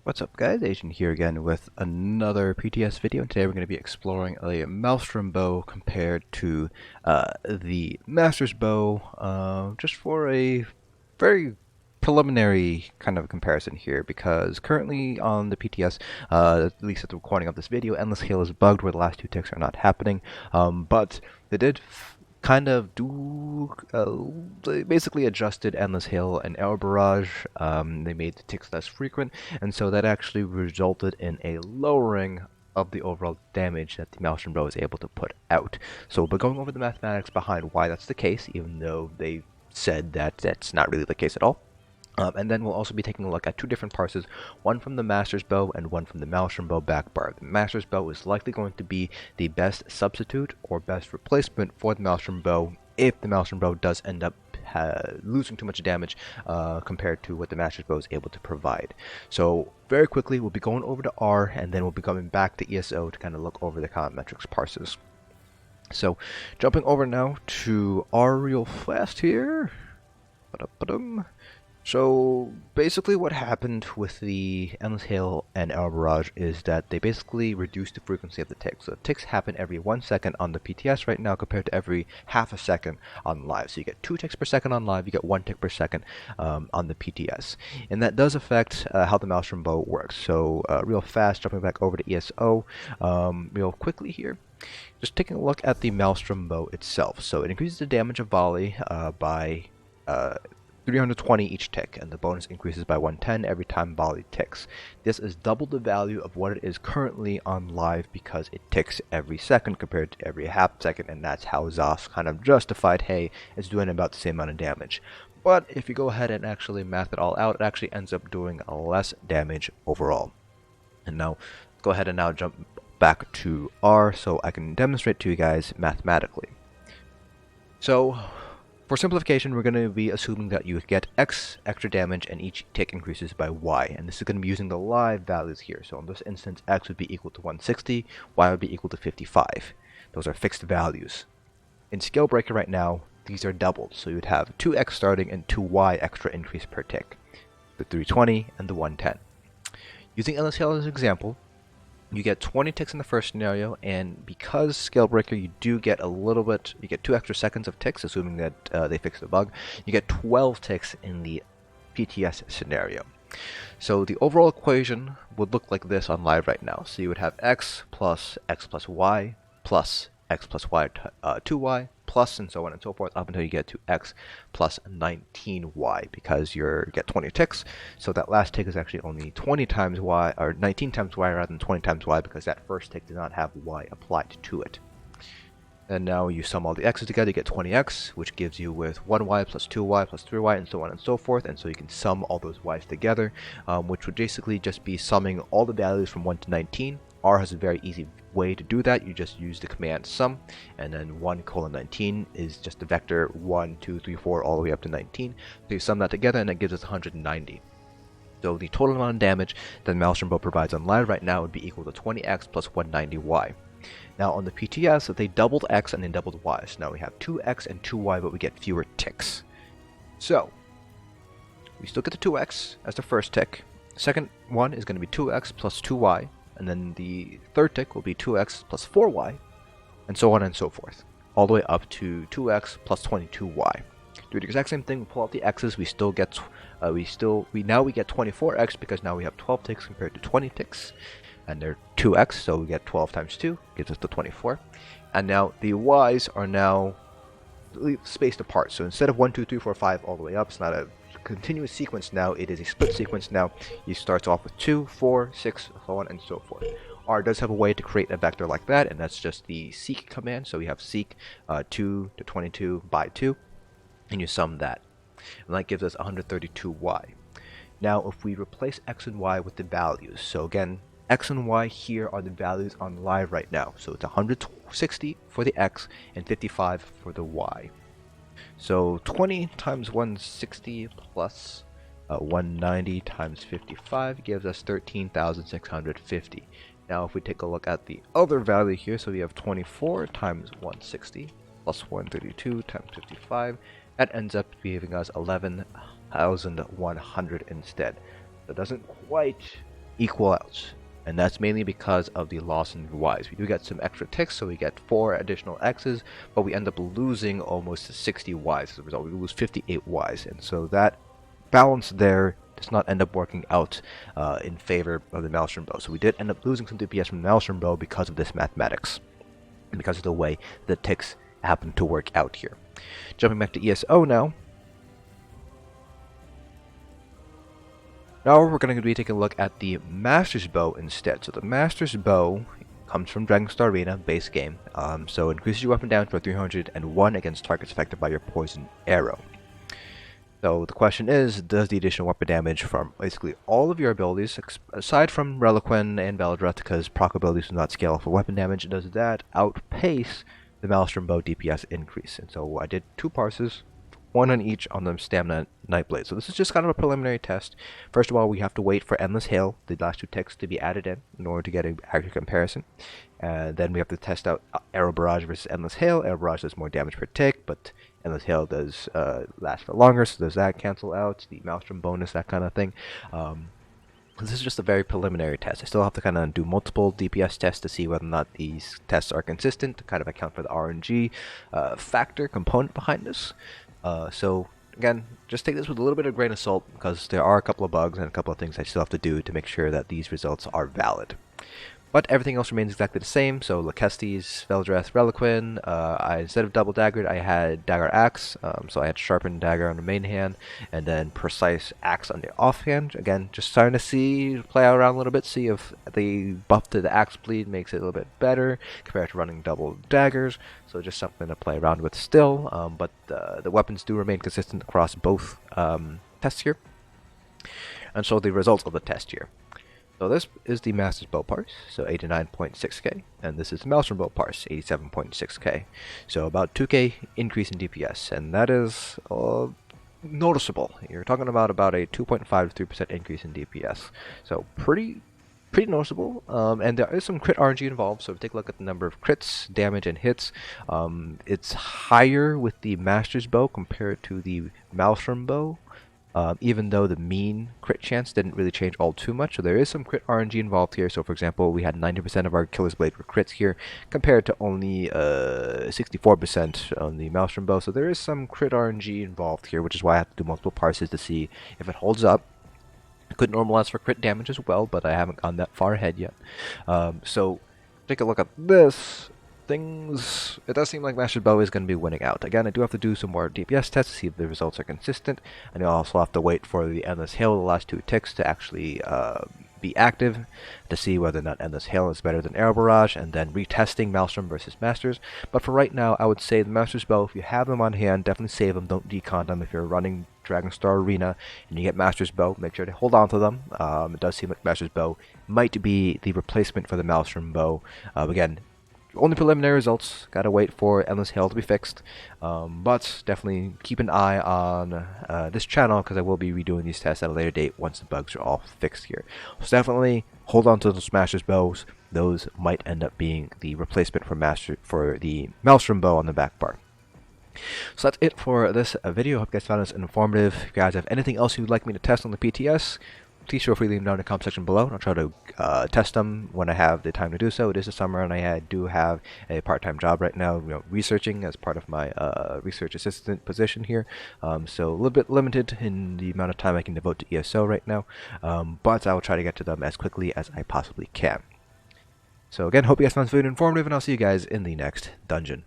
What's up guys, Agent here again with another PTS video, and today we're going to be exploring a Maelstrom Bow compared to the Master's Bow, just for a very preliminary kind of comparison here, because currently on the PTS, at least at the recording of this video, Endless Hail is bugged where the last two ticks are not happening, but they did kind of they basically adjusted Endless Hail and Air Barrage. They made the ticks less frequent, and so that actually resulted in a lowering of the overall damage that the Maelstrom Bow is able to put out. So we'll be going over the mathematics behind why that's the case, even though they said that that's not really the case at all. And then we'll also be taking a look at two different parses, one from the Master's Bow and one from the Maelstrom Bow backbar. The Master's Bow is likely going to be the best substitute or best replacement for the Maelstrom Bow if the Maelstrom Bow does end up losing too much damage compared to what the Master's Bow is able to provide. So very quickly we'll be going over to R, and then we'll be coming back to ESO to kind of look over the econometrics parses. So jumping over now to R real fast here. Ba-da-ba-dum. So basically what happened with the Endless Hail and Air Barrage is that they basically reduced the frequency of the ticks. So ticks happen every 1 second on the PTS right now compared to every half a second on live. So you get 2 ticks per second on live, you get 1 tick per second on the PTS. And that does affect how the Maelstrom Bow works. So real fast, jumping back over to ESO real quickly here. Just taking a look at the Maelstrom Bow itself. So it increases the damage of volley by 320 each tick, and the bonus increases by 110 every time volley ticks. This is double the value of what it is currently on live because it ticks every second compared to every half second, and that's how ZOS kind of justified, hey, it's doing about the same amount of damage. But if you go ahead and actually math it all out, it actually ends up doing less damage overall. And now, go ahead and now jump back to R so I can demonstrate to you guys mathematically. So, for simplification, we're going to be assuming that you get X extra damage and each tick increases by Y, and this is going to be using the live values here. So in this instance, X would be equal to 160, Y would be equal to 55. Those are fixed values. In Scalebreaker right now, these are doubled, so you would have 2X starting and 2Y extra increase per tick, the 320 and the 110. Using Endless Hail as an example, you get 20 ticks in the first scenario, and because Scalebreaker, you do get a little bit, you get 2 extra seconds of ticks, assuming that they fix the bug. You get 12 ticks in the PTS scenario. So the overall equation would look like this on live right now. So you would have X plus Y plus X plus Y 2Y plus, and so on and so forth, up until you get to X plus 19Y, because you get 20 ticks. So that last tick is actually only 20 times Y, or 19 times Y rather than 20 times Y, because that first tick did not have Y applied to it. And now you sum all the X's together, you get 20X, which gives you with 1Y plus 2Y plus 3Y, and so on and so forth. And so you can sum all those Y's together, which would basically just be summing all the values from 1 to 19. R has a very easy way to do that. You just use the command sum, and then 1:19 is just the vector 1, 2, 3, 4 all the way up to 19. So you sum that together, and it gives us 190. So the total amount of damage that Maelstrom Bow provides on live right now would be equal to 20X plus 190Y. Now on the PTS, they doubled X and then doubled Y. So now we have 2X and 2Y, but we get fewer ticks. So we still get the 2X as the first tick. The second one is going to be 2X plus 2Y. And then the third tick will be 2X plus 4Y, and so on and so forth, all the way up to 2X plus 22Y. Do the exact same thing. We pull out the X's. We still get we get 24X because now we have 12 ticks compared to 20 ticks, and they're 2X, so we get 12 times 2 gives us the 24. And now the Y's are now spaced apart. So instead of 1, 2, 3, 4, 5 all the way up, it's not a continuous sequence now, it is a split sequence now. It starts off with 2, 4, 6, so on and so forth. R does have a way to create a vector like that, and that's just the seek command. So we have seek 2 to 22 by 2, and you sum that. And that gives us 132Y. Now if we replace X and Y with the values, so again, X and Y here are the values on live right now. So it's 160 for the X and 55 for the Y. So 20 times 160 plus 190 times 55 gives us 13,650. Now if we take a look at the other value here, so we have 24 times 160 plus 132 times 55, that ends up giving us 11,100 instead. That doesn't quite equal out. And that's mainly because of the loss in Ys. We do get some extra ticks, so we get 4 additional X's, but we end up losing almost 60 Ys as a result. We lose 58 Ys, and so that balance there does not end up working out in favor of the Maelstrom Bow. So we did end up losing some DPS from the Maelstrom Bow because of this mathematics, and because of the way the ticks happen to work out here. Jumping back to ESO now. Now we're going to be taking a look at the Master's Bow instead. So the Master's Bow comes from Dragonstar Arena base game. So it increases your weapon damage by 301 against targets affected by your poison arrow. So the question is, does the additional weapon damage from basically all of your abilities, aside from Reliquin and Veladreth, because proc abilities do not scale for weapon damage, does that outpace the Maelstrom Bow DPS increase? And so I did 2 parses, 1 on each on the Stamina Nightblade. So this is just kind of a preliminary test. First of all, we have to wait for Endless Hail, the last 2 ticks, to be added in order to get an accurate comparison. And then we have to test out Arrow Barrage versus Endless Hail. Arrow Barrage does more damage per tick, but Endless Hail does last for longer, so does that cancel out? The Maelstrom bonus, that kind of thing. This is just a very preliminary test. I still have to kind of do multiple DPS tests to see whether or not these tests are consistent, to kind of account for the RNG factor component behind this. So again, just take this with a little bit of grain of salt, because there are a couple of bugs and a couple of things I still have to do to make sure that these results are valid. But everything else remains exactly the same. So Laquestes, Veldreth, Reliquin. Instead of double daggered, I had dagger axe. So I had sharpened dagger on the main hand, and then precise axe on the offhand. Again, just starting to play around a little bit, see if the buff to the axe bleed makes it a little bit better compared to running double daggers. So just something to play around with still. But the weapons do remain consistent across both tests here. And so the results of the test here. So this is the Master's Bow parse, so 89.6k, and this is the Maelstrom Bow parse, 87.6k. So about 2k increase in DPS, and that is noticeable. You're talking about a 2.5 to 3% increase in DPS. So pretty noticeable, and there is some crit RNG involved. So take a look at the number of crits, damage, and hits. It's higher with the Master's Bow compared to the Maelstrom Bow. Even though the mean crit chance didn't really change all too much. So there is some crit RNG involved here. So for example, we had 90% of our Killer's Blade were crits here, compared to only 64% on the Maelstrom Bow. So there is some crit RNG involved here, which is why I have to do multiple parses to see if it holds up. I could normalize for crit damage as well, but I haven't gone that far ahead yet. So take a look at this. It does seem like Master's Bow is going to be winning out. Again, I do have to do some more DPS tests to see if the results are consistent, and I also have to wait for the Endless Hail, the last 2 ticks, to actually be active to see whether or not Endless Hail is better than Arrow Barrage, and then retesting Maelstrom versus Masters. But for right now, I would say the Master's Bow, if you have them on hand, definitely save them, don't decon them. If you're running Dragonstar Arena and you get Master's Bow, make sure to hold on to them. It does seem like Master's Bow might be the replacement for the Maelstrom Bow. Again, only preliminary results, gotta wait for Endless Hail to be fixed, but definitely keep an eye on this channel, because I will be redoing these tests at a later date once the bugs are all fixed here. So definitely hold on to those Master's Bows. Those might end up being the replacement for the Maelstrom Bow on the back bar. So that's it for this video. Hope you guys found this informative. If you guys have anything else you'd like me to test on the PTS, please feel free to leave them down in the comment section below, and I'll try to test them when I have the time to do so. It is the summer, and I do have a part-time job right now, researching as part of my research assistant position here. So a little bit limited in the amount of time I can devote to ESO right now, but I will try to get to them as quickly as I possibly can. So again, hope you guys found this video informative, and I'll see you guys in the next dungeon.